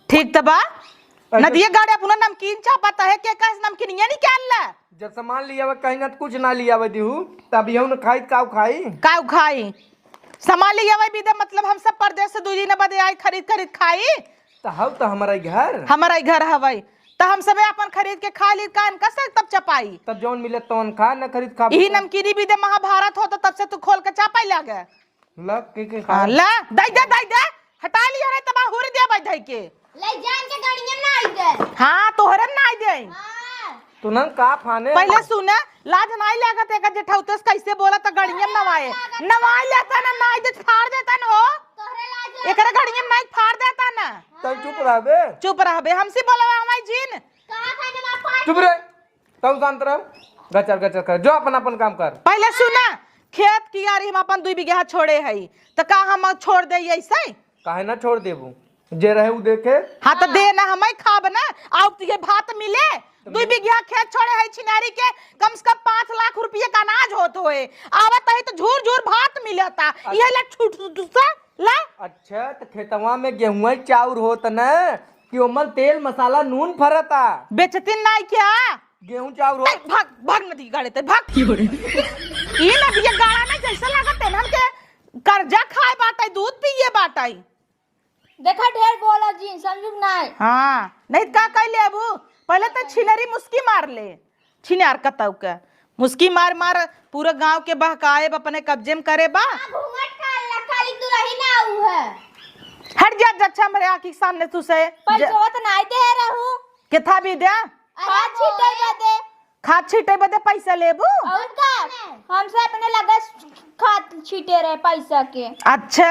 ठीक तबा नदिया गाड़ी अपना नमकीन चापाता है के का नमकीन ये नहीं क्या ला जब सामान लिया हुआ कहीं ना कुछ ना लिया हुआ दिहू तब यहू न खाई काऊ खाई सामान लिया हुआ भी दे मतलब हम सब परदेश से 2 दिन बाद आई खरीद खाई तो हमारा घर हवाई तो हम सब अपन खरीद के खा ली कान कसे तब चपाई तब जौन मिले तौन खा न खरीद खा यही नमकीनी भी दे महाभारत हो तो तब से तू खोल के चापाई लागे ला दई दे हटा लिया रे तबा हुर दे भाई धई के ले जान के गाड़ियां ना आई दे हां तोहरन ना आई दे तू न का फाने पहले सुने लाज नहीं लागत है का जेठौतस कैसे बोला त गाड़ियां नवाई लेता ना नाई दे फाड़ देता न हो तोहरे लाज एकरा गाड़ियां नाई फाड़ देता ना तब चुप रहबे हमसे बोलवा हमाई जीन कहां खाने में पानी चुप रे तब शांत रह गचर कर जो अपन काम कर पहले सुना खेत की यार हम अपन 2 बीघा छोड़े हई त का हम छोड़ दे ऐसे काहे ना छोड़ देबू जे रहे उ देखे हां त दे ना हमें खाब ना आउ तुझे भात मिले 2 बीघा खेत छोड़े है छिनारी के कम से कम 5 लाख रुपये का अनाज होत होए आवत है तो झूर भात मिलता ये ला छूट दूसरा ला अच्छा तो खेतवा में गेहूं चाउर होत न कि ओमन तेल मसाला नून फरता बेचतिन नहीं क्या गेहूं चाउर हो भाग नदी गाड़े ते भाग ये नदी गाड़ा ना जैसा लागत है ना के कर्जा खाए बाटाई दूध पिए बाटाई देखा ढेर बोला जी समझू नहीं हां नहीं का कह ले अबू पहले तो छिनरी मुस्की मार ले छिनार कतौ के मुस्की मार पूरा गांव के बहकाए अपने कब्जे में करे बा घूंघट काला काली तू रही ना उ है हट जा अच्छा मेरे आंख के सामने तू से पर जोत नहीं दे रहू केथा भी दे आज छीटे बदे खाद छीटे बदे पैसा लेबू और का हमसे अपने लगा खाद छीटे रहे पैसा के अच्छा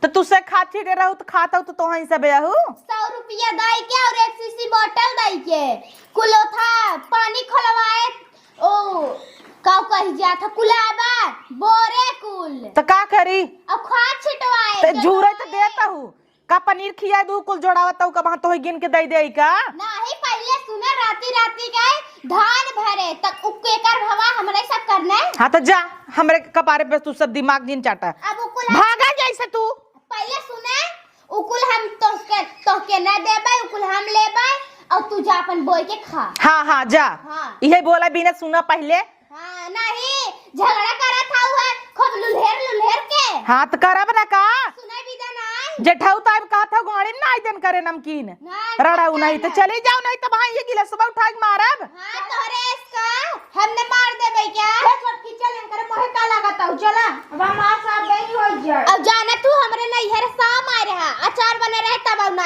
तो तुसे खाद छीटे रहू तो खाता तो तोहही से बेहू 100 रुपया दाई के और 1 सीसी बोतल दाई के कुलो था पानी खोलवाए ओ का कही जा था कुलाबा बोरे कुल तो का करी अब खाद छिटवाए तो झूरे तो देता हूँ का पनीर खिया दू कुल जोड़ावता हूँ का वहां तो गिन के दे का नहीं पहले सुना राती गए धान भरे तक उके कर भवा हमरे सब करना है हाँ तो जा हमरे कपारे पे तू सब दिमाग जिन चाटा अब उकुल भागा जैसे तू पहले सुने उकुल हम तोके न देबै उकुल हम लेबै और तू जा अपन बोई के खा हाँ जा हाँ। यही बोला बिना सुना पहले हाँ नहीं झगड़ा करा था हुआ खूब लुल्हेर के हाँ तो करब ना का सुनाई भी नहीं जेठाऊ ताब कहा था गाड़ी ना दिन करे नमकीन रड़ाऊ नहीं तो चले जाओ नहीं तो भाई ये गिलास सुबह उठा के मारब हाँ तोरे इसका हमने मार देबै क्या छोटकी चल करे मोहे का लगाता हूं चला अब हम आ साहब नहीं हो जाए अब जाना तू हमरे नहीं है शाम आ रहा अचार बने रहे तब अब